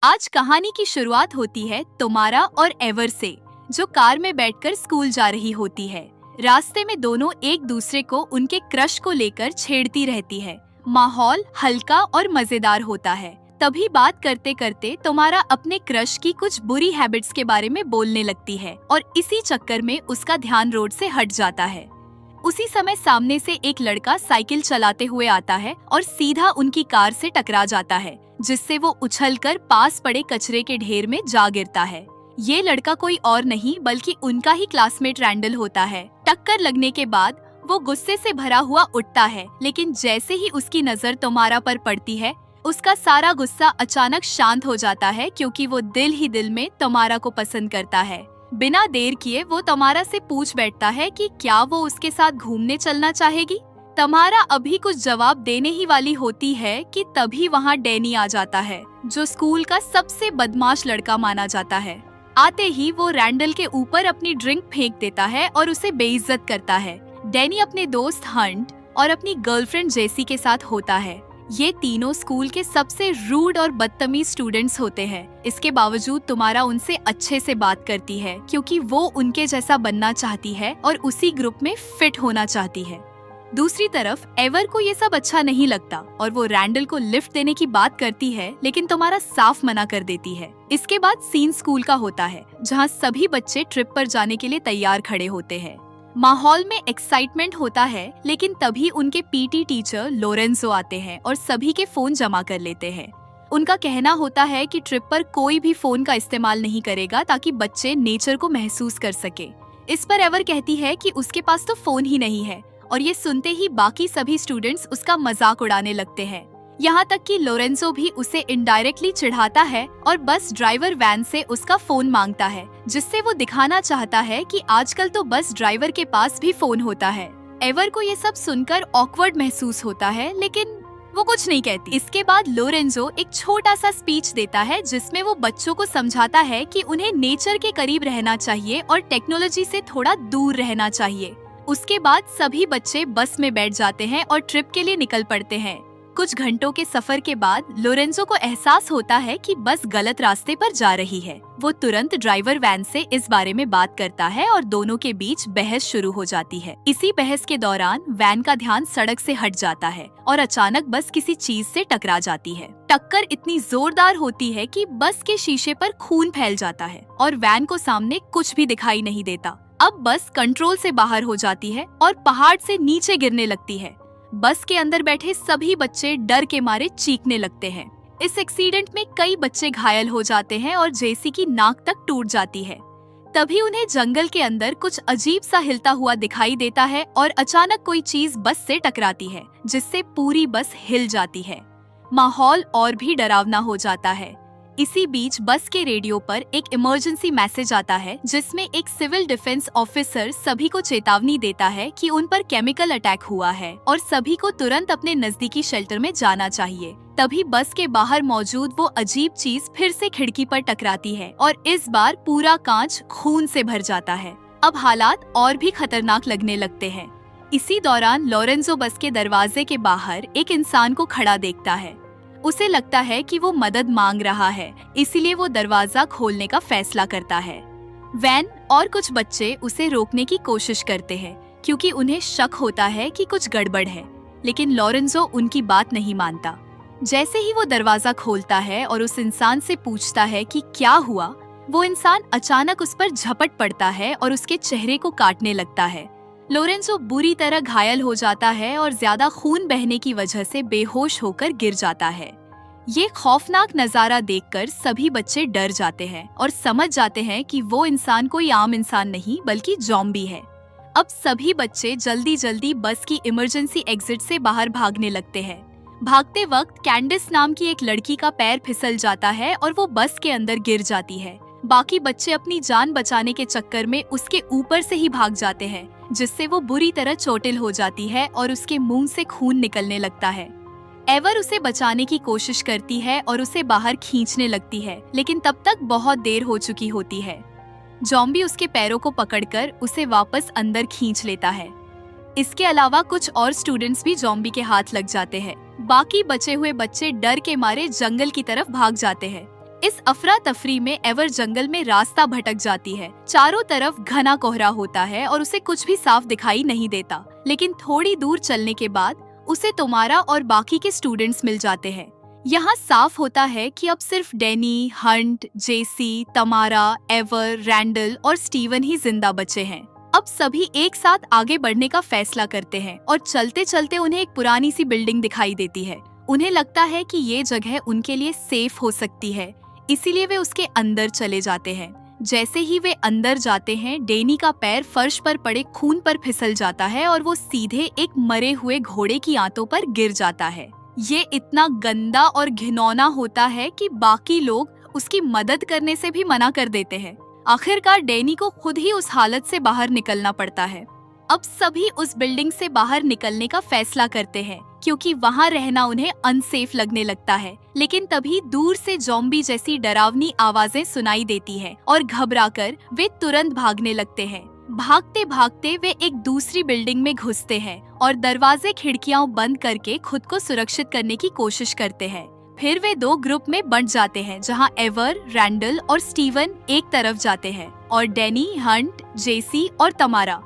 आज कहानी की शुरुआत होती है तुम्हारा और एवर से, जो कार में बैठकर स्कूल जा रही होती है। रास्ते में दोनों एक दूसरे को उनके क्रश को लेकर छेड़ती रहती है। माहौल हल्का और मजेदार होता है। तभी बात करते करते तुम्हारा अपने क्रश की कुछ बुरी हैबिट्स के बारे में बोलने लगती है और इसी चक्कर में उसका ध्यान रोड से हट जाता है। उसी समय सामने से एक लड़का साइकिल चलाते हुए आता है और सीधा उनकी कार से टकरा जाता है, जिससे वो उछलकर पास पड़े कचरे के ढेर में जा गिरता है। ये लड़का कोई और नहीं बल्कि उनका ही क्लासमेट रैंडल होता है। टक्कर लगने के बाद वो गुस्से से भरा हुआ उठता है, लेकिन जैसे ही उसकी नजर तुम्हारा पर पड़ती है, उसका सारा गुस्सा अचानक शांत हो जाता है, क्योंकि वो दिल ही दिल में तुम्हारा को पसंद करता है। बिना देर किए वो तमारा से पूछ बैठता है कि क्या वो उसके साथ घूमने चलना चाहेगी। तमारा अभी कुछ जवाब देने ही वाली होती है कि तभी वहाँ डैनी आ जाता है, जो स्कूल का सबसे बदमाश लड़का माना जाता है। आते ही वो रैंडल के ऊपर अपनी ड्रिंक फेंक देता है और उसे बेइज्जत करता है। डैनी अपने दोस्त हंट और अपनी गर्लफ्रेंड जेसी के साथ होता है। ये तीनों स्कूल के सबसे रूड और बदतमीज स्टूडेंट्स होते हैं। इसके बावजूद तुम्हारा उनसे अच्छे से बात करती है, क्योंकि वो उनके जैसा बनना चाहती है और उसी ग्रुप में फिट होना चाहती है। दूसरी तरफ एवर को ये सब अच्छा नहीं लगता और वो रैंडल को लिफ्ट देने की बात करती है, लेकिन तुम्हारा साफ मना कर देती है। इसके बाद सीन स्कूल का होता है, जहाँ सभी बच्चे ट्रिप पर जाने के लिए तैयार खड़े होते हैं। माहौल में एक्साइटमेंट होता है, लेकिन तभी उनके पीटी टीचर लोरेंजो आते हैं और सभी के फोन जमा कर लेते हैं। उनका कहना होता है कि ट्रिप पर कोई भी फोन का इस्तेमाल नहीं करेगा, ताकि बच्चे नेचर को महसूस कर सके। इस पर एवर कहती है कि उसके पास तो फोन ही नहीं है, और ये सुनते ही बाकी सभी स्टूडेंट्स उसका मजाक उड़ाने लगते हैं। यहाँ तक कि लोरेंजो भी उसे इनडायरेक्टली चिढ़ाता है और बस ड्राइवर वैन से उसका फोन मांगता है, जिससे वो दिखाना चाहता है कि आजकल तो बस ड्राइवर के पास भी फोन होता है। एवर को ये सब सुनकर ऑकवर्ड महसूस होता है, लेकिन वो कुछ नहीं कहती। इसके बाद लोरेंजो एक छोटा सा स्पीच देता है, जिसमें वो बच्चों को समझाता है कि उन्हें नेचर के करीब रहना चाहिए और टेक्नोलॉजी से थोड़ा दूर रहना चाहिए। उसके बाद सभी बच्चे बस में बैठ जाते हैं और ट्रिप के लिए निकल पड़ते हैं। कुछ घंटों के सफर के बाद लोरेंजो को एहसास होता है कि बस गलत रास्ते पर जा रही है। वो तुरंत ड्राइवर वैन से इस बारे में बात करता है और दोनों के बीच बहस शुरू हो जाती है। इसी बहस के दौरान वैन का ध्यान सड़क से हट जाता है और अचानक बस किसी चीज से टकरा जाती है। टक्कर इतनी जोरदार होती है कि बस के शीशे पर खून फैल जाता है और वैन को सामने कुछ भी दिखाई नहीं देता। अब बस कंट्रोल से बाहर हो जाती है और पहाड़ से नीचे गिरने लगती है। बस के अंदर बैठे सभी बच्चे डर के मारे चीखने लगते हैं। इस एक्सीडेंट में कई बच्चे घायल हो जाते हैं और जेसी की नाक तक टूट जाती है। तभी उन्हें जंगल के अंदर कुछ अजीब सा हिलता हुआ दिखाई देता है और अचानक कोई चीज बस से टकराती है, जिससे पूरी बस हिल जाती है। माहौल और भी डरावना हो जाता है। इसी बीच बस के रेडियो पर एक इमरजेंसी मैसेज आता है, जिसमें एक सिविल डिफेंस ऑफिसर सभी को चेतावनी देता है कि उन पर केमिकल अटैक हुआ है और सभी को तुरंत अपने नजदीकी शेल्टर में जाना चाहिए। तभी बस के बाहर मौजूद वो अजीब चीज फिर से खिड़की पर टकराती है और इस बार पूरा कांच खून से भर जाता है। अब हालात और भी खतरनाक लगने लगते हैं। इसी दौरान लोरेंजो बस के दरवाजे के बाहर एक इंसान को खड़ा देखता है। उसे लगता है कि वो मदद मांग रहा है, इसीलिए वो दरवाजा खोलने का फैसला करता है। वैन और कुछ बच्चे उसे रोकने की कोशिश करते हैं, क्योंकि उन्हें शक होता है कि कुछ गड़बड़ है, लेकिन लोरेंजो उनकी बात नहीं मानता। जैसे ही वो दरवाजा खोलता है और उस इंसान से पूछता है कि क्या हुआ, वो इंसान अचानक उस पर झपट पड़ता है और उसके चेहरे को काटने लगता है। लोरेंजो बुरी तरह घायल हो जाता है और ज्यादा खून बहने की वजह से बेहोश होकर गिर जाता है। ये खौफनाक नजारा देखकर सभी बच्चे डर जाते हैं और समझ जाते हैं कि वो इंसान कोई आम इंसान नहीं बल्कि ज़ॉम्बी है। अब सभी बच्चे जल्दी जल्दी बस की इमरजेंसी एग्जिट से बाहर भागने लगते हैं। भागते वक्त कैंडिस नाम की एक लड़की का पैर फिसल जाता है और वो बस के अंदर गिर जाती है। बाकी बच्चे अपनी जान बचाने के चक्कर में उसके ऊपर से ही भाग जाते हैं, जिससे वो बुरी तरह चोटिल हो जाती है और उसके मुंह से खून निकलने लगता है। एवर उसे बचाने की कोशिश करती है और उसे बाहर खींचने लगती है, लेकिन तब तक बहुत देर हो चुकी होती है। ज़ॉम्बी उसके पैरों को पकड़कर उसे वापस अंदर खींच लेता है। इसके अलावा कुछ और स्टूडेंट्स भी ज़ॉम्बी के हाथ लग जाते हैं। बाकी बचे हुए बच्चे डर के मारे जंगल की तरफ भाग जाते हैं। इस अफरा तफरी में एवर जंगल में रास्ता भटक जाती है। चारों तरफ घना कोहरा होता है और उसे कुछ भी साफ दिखाई नहीं देता। लेकिन थोड़ी दूर चलने के बाद उसे तोमारा और बाकी के स्टूडेंट्स मिल जाते हैं। यहाँ साफ होता है कि अब सिर्फ डैनी, हंट, जेसी, तमारा, एवर, रैंडल और स्टीवन ही जिंदा बचे हैं। अब सभी एक साथ आगे बढ़ने का फैसला करते हैं और चलते चलते उन्हें एक पुरानी सी बिल्डिंग दिखाई देती है। उन्हें लगता है कि ये जगह उनके लिए सेफ हो सकती है, इसीलिए वे उसके अंदर चले जाते हैं। जैसे ही वे अंदर जाते हैं, डैनी का पैर फर्श पर पड़े खून पर फिसल जाता है और वो सीधे एक मरे हुए घोड़े की आंतों पर गिर जाता है। ये इतना गंदा और घिनौना होता है कि बाकी लोग उसकी मदद करने से भी मना कर देते हैं। आखिरकार डैनी को खुद ही उस हालत से बाहर निकलना पड़ता है। अब सभी उस बिल्डिंग से बाहर निकलने का फैसला करते हैं क्योंकि वहाँ रहना उन्हें अनसेफ लगने लगता है। लेकिन तभी दूर से ज़ॉम्बी जैसी डरावनी आवाजें सुनाई देती हैं और घबराकर वे तुरंत भागने लगते हैं। भागते भागते वे एक दूसरी बिल्डिंग में घुसते हैं और दरवाजे खिड़कियां बंद करके खुद को सुरक्षित करने की कोशिश करते हैं। फिर वे दो ग्रुप में बंट जाते हैं, जहां एवर, रैंडल और स्टीवन एक तरफ जाते हैं और डैनी, हंट, जेसी और तमारा।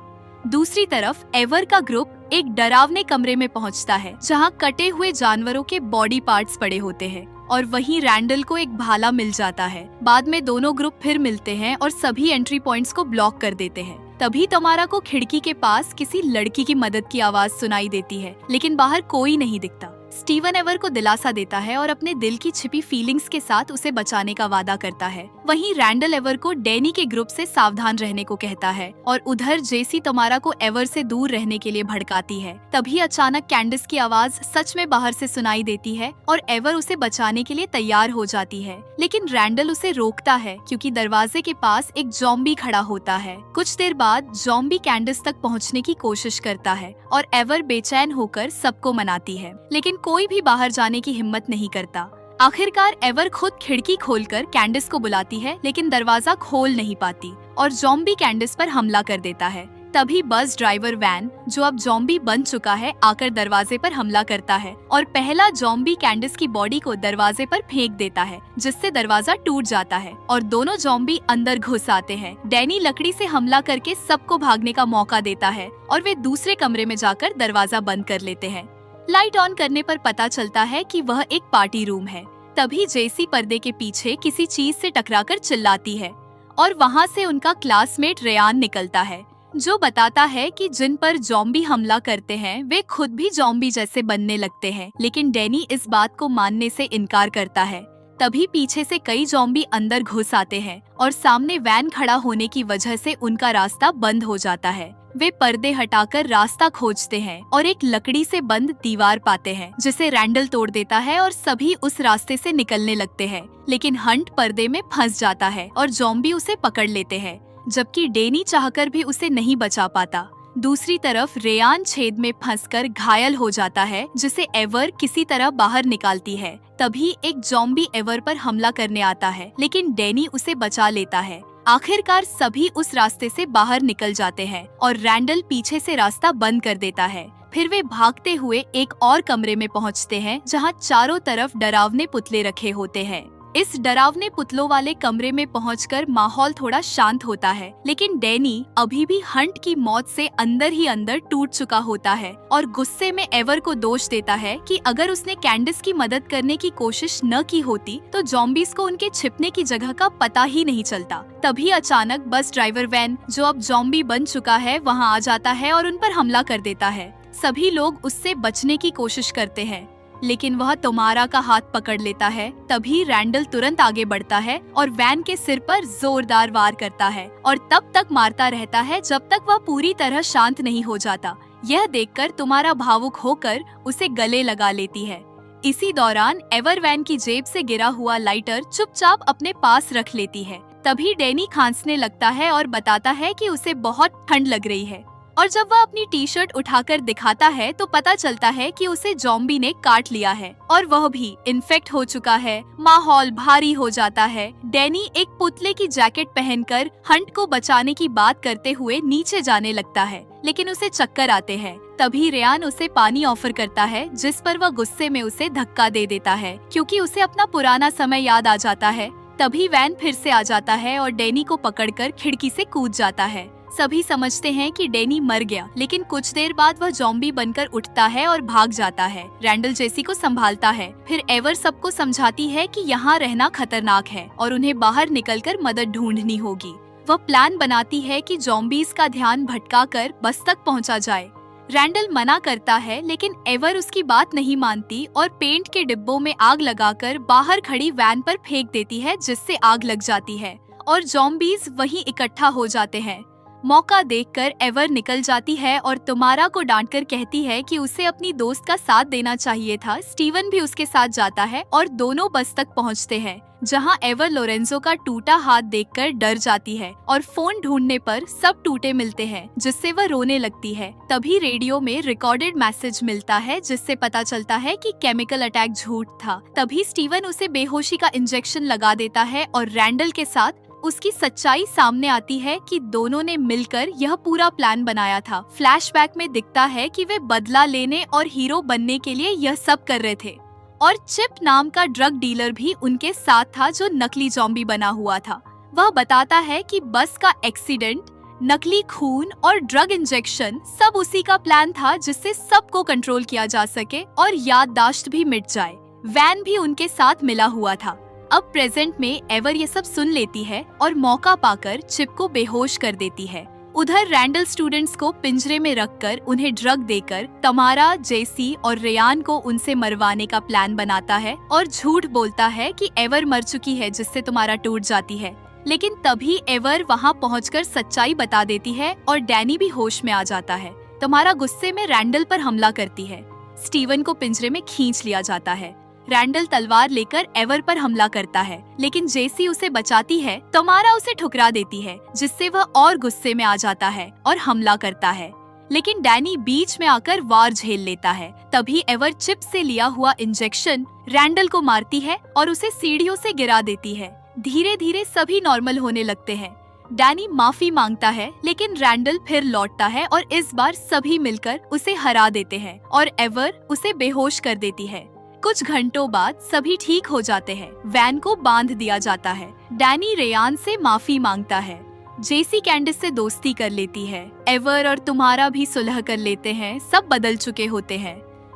दूसरी तरफ एवर का ग्रुप एक डरावने कमरे में पहुंचता है जहां कटे हुए जानवरों के बॉडी पार्ट्स पड़े होते हैं और वहीं रैंडल को एक भाला मिल जाता है। बाद में दोनों ग्रुप फिर मिलते हैं और सभी एंट्री पॉइंट्स को ब्लॉक कर देते हैं। तभी तमारा को खिड़की के पास किसी लड़की की मदद की आवाज सुनाई देती है, लेकिन बाहर कोई नहीं दिखता। स्टीवन एवर को दिलासा देता है और अपने दिल की छिपी फीलिंग्स के साथ उसे बचाने का वादा करता है। वहीं रैंडल एवर को डैनी के ग्रुप से सावधान रहने को कहता है और उधर जेसी तमारा को एवर से दूर रहने के लिए भड़काती है। तभी अचानक कैंडिस की आवाज सच में बाहर से सुनाई देती है और एवर उसे बचाने के लिए तैयार हो जाती है। लेकिन रैंडल उसे रोकता है क्योंकि दरवाजे के पास एक ज़ॉम्बी खड़ा होता है। कुछ देर बाद ज़ॉम्बी कैंडिस तक पहुँचने की कोशिश करता है और एवर बेचैन होकर सबको मनाती है, लेकिन कोई भी बाहर जाने की हिम्मत नहीं करता। आखिरकार एवर खुद खिड़की खोलकर कैंडिस को बुलाती है, लेकिन दरवाजा खोल नहीं पाती और ज़ॉम्बी कैंडिस पर हमला कर देता है। तभी बस ड्राइवर वैन, जो अब ज़ॉम्बी बन चुका है, आकर दरवाजे पर हमला करता है और पहला ज़ॉम्बी कैंडिस की बॉडी को दरवाजे पर फेंक देता है, जिससे दरवाजा टूट जाता है और दोनों ज़ॉम्बी अंदर घुस आते हैं। डैनी लकड़ी से हमला करके सबको भागने का मौका देता है और वे दूसरे कमरे में जाकर दरवाजा बंद कर लेते हैं। लाइट ऑन करने पर पता चलता है कि वह एक पार्टी रूम है। तभी जेसी पर्दे के पीछे किसी चीज से टकराकर चिल्लाती है और वहाँ से उनका क्लासमेट रेयान निकलता है, जो बताता है कि जिन पर ज़ॉम्बी हमला करते हैं वे खुद भी ज़ॉम्बी जैसे बनने लगते हैं। लेकिन डैनी इस बात को मानने से इनकार करता है। तभी पीछे से कई ज़ॉम्बी अंदर घुस आते हैं और सामने वैन खड़ा होने की वजह से उनका रास्ता बंद हो जाता है। वे पर्दे हटाकर रास्ता खोजते हैं और एक लकड़ी से बंद दीवार पाते हैं, जिसे रैंडल तोड़ देता है और सभी उस रास्ते से निकलने लगते हैं। लेकिन हंट पर्दे में फंस जाता है और ज़ॉम्बी उसे पकड़ लेते हैं, जबकि डैनी चाहकर भी उसे नहीं बचा पाता। दूसरी तरफ रेयान छेद में फंसकर घायल हो जाता है, जिसे एवर किसी तरह बाहर निकालती है। तभी एक ज़ॉम्बी एवर पर हमला करने आता है, लेकिन डैनी उसे बचा लेता है। आखिरकार सभी उस रास्ते से बाहर निकल जाते हैं और रैंडल पीछे से रास्ता बंद कर देता है। फिर वे भागते हुए एक और कमरे में पहुंचते हैं, जहां चारों तरफ डरावने पुतले रखे होते हैं। इस डरावने पुतलों वाले कमरे में पहुंचकर माहौल थोड़ा शांत होता है, लेकिन डैनी अभी भी हंट की मौत से अंदर ही अंदर टूट चुका होता है और गुस्से में एवर को दोष देता है कि अगर उसने कैंडिस की मदद करने की कोशिश न की होती तो ज़ॉम्बीज को उनके छिपने की जगह का पता ही नहीं चलता। तभी अचानक बस ड्राइवर वैन, जो अब ज़ॉम्बी बन चुका है, वहाँ आ जाता है और उन पर हमला कर देता है। सभी लोग उससे बचने की कोशिश करते हैं, लेकिन वह तमारा का हाथ पकड़ लेता है। तभी रैंडल तुरंत आगे बढ़ता है और वैन के सिर पर जोरदार वार करता है और तब तक मारता रहता है जब तक वह पूरी तरह शांत नहीं हो जाता। यह देखकर तमारा भावुक होकर उसे गले लगा लेती है। इसी दौरान एवर वैन की जेब से गिरा हुआ लाइटर चुपचाप अपने पास रख लेती है। तभी डैनी खांसने लगता है और बताता है कि उसे बहुत ठंड लग रही है, और जब वह अपनी टी शर्ट उठाकर दिखाता है तो पता चलता है कि उसे ज़ॉम्बी ने काट लिया है और वह भी इन्फेक्ट हो चुका है। माहौल भारी हो जाता है। डैनी एक पुतले की जैकेट पहनकर हंट को बचाने की बात करते हुए नीचे जाने लगता है, लेकिन उसे चक्कर आते हैं। तभी रेयान उसे पानी ऑफर करता है, जिस पर वह गुस्से में उसे धक्का दे देता है क्योंकि उसे अपना पुराना समय याद आ जाता है। तभी वैन फिर से आ जाता है और डैनी को पकड़कर खिड़की से कूद जाता है। सभी समझते हैं कि डैनी मर गया, लेकिन कुछ देर बाद वह ज़ॉम्बी बनकर उठता है और भाग जाता है। रैंडल जेसी को संभालता है। फिर एवर सबको समझाती है कि यहाँ रहना खतरनाक है और उन्हें बाहर निकलकर मदद ढूंढनी होगी। वह प्लान बनाती है कि ज़ॉम्बीज का ध्यान भटकाकर बस तक पहुँचा जाए। रैंडल मना करता है, लेकिन एवर उसकी बात नहीं मानती और पेंट के डिब्बों में आग लगाकर बाहर खड़ी वैन पर फेंक देती है, जिससे आग लग जाती है और ज़ॉम्बीज वहीं इकट्ठा हो जाते हैं। मौका देखकर एवर निकल जाती है और तुम्हारा को डांटकर कहती है कि उसे अपनी दोस्त का साथ देना चाहिए था। स्टीवन भी उसके साथ जाता है और दोनों बस तक पहुंचते हैं, जहां एवर लोरेंजो का टूटा हाथ देखकर डर जाती है और फोन ढूंढने पर सब टूटे मिलते हैं, जिससे वह रोने लगती है। तभी रेडियो में रिकॉर्डेड मैसेज मिलता है, जिससे पता चलता है कि केमिकल अटैक झूठ था। तभी स्टीवन उसे बेहोशी का इंजेक्शन लगा देता है और रैंडल के साथ उसकी सच्चाई सामने आती है कि दोनों ने मिलकर यह पूरा प्लान बनाया था। फ्लैशबैक में दिखता है कि वे बदला लेने और हीरो बनने के लिए यह सब कर रहे थे और चिप नाम का ड्रग डीलर भी उनके साथ था, जो नकली ज़ॉम्बी बना हुआ था। वह बताता है कि बस का एक्सीडेंट, नकली खून और ड्रग इंजेक्शन सब उसी का प्लान था, जिससे सबको कंट्रोल किया जा सके और याददाश्त भी मिट जाए। वैन भी उनके साथ मिला हुआ था। अब प्रेजेंट में एवर ये सब सुन लेती है और मौका पाकर चिप को बेहोश कर देती है। उधर रैंडल स्टूडेंट्स को पिंजरे में रखकर उन्हें ड्रग देकर तमारा, जेसी और रेयान को उनसे मरवाने का प्लान बनाता है और झूठ बोलता है कि एवर मर चुकी है, जिससे तुम्हारा टूट जाती है। लेकिन तभी एवर वहां पहुंचकर सच्चाई बता देती है और डैनी भी होश में आ जाता है। तमारा गुस्से में रैंडल पर हमला करती है। स्टीवन को पिंजरे में खींच लिया जाता है। रैंडल तलवार लेकर एवर पर हमला करता है, लेकिन जेसी उसे बचाती है। तमारा उसे ठुकरा देती है, जिससे वह और गुस्से में आ जाता है और हमला करता है, लेकिन डैनी बीच में आकर वार झेल लेता है। तभी एवर चिप से लिया हुआ इंजेक्शन रैंडल को मारती है और उसे सीढ़ियों से गिरा देती है। धीरे धीरे सभी नॉर्मल होने लगते हैं। डैनी माफी मांगता है, लेकिन रैंडल फिर लौटता है और इस बार सभी मिलकर उसे हरा देते हैं और एवर उसे बेहोश कर देती है। कुछ घंटों बाद सभी ठीक हो जाते हैं। वैन को बांध दिया जाता है। डैनी रेयान से माफी मांगता है। जेसी कैंडिस से दोस्ती कर लेती है। एवर और तुम्हारा भी सुलह कर लेते हैं। सब बदल चुके होते हैं।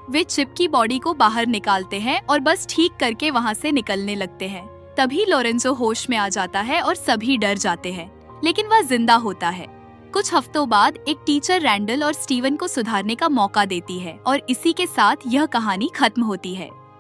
वे चिप की बॉडी को बाहर निकालते हैं और बस ठीक करके वहाँ से निकलने लगते हैं। तभी लोरेंजो होश में आ जाता है और सभी डर जाते हैं, लेकिन वह जिंदा होता है। कुछ हफ्तों बाद एक टीचर रैंडल और स्टीवन को सुधारने का मौका देती है और इसी के साथ यह कहानी खत्म होती है।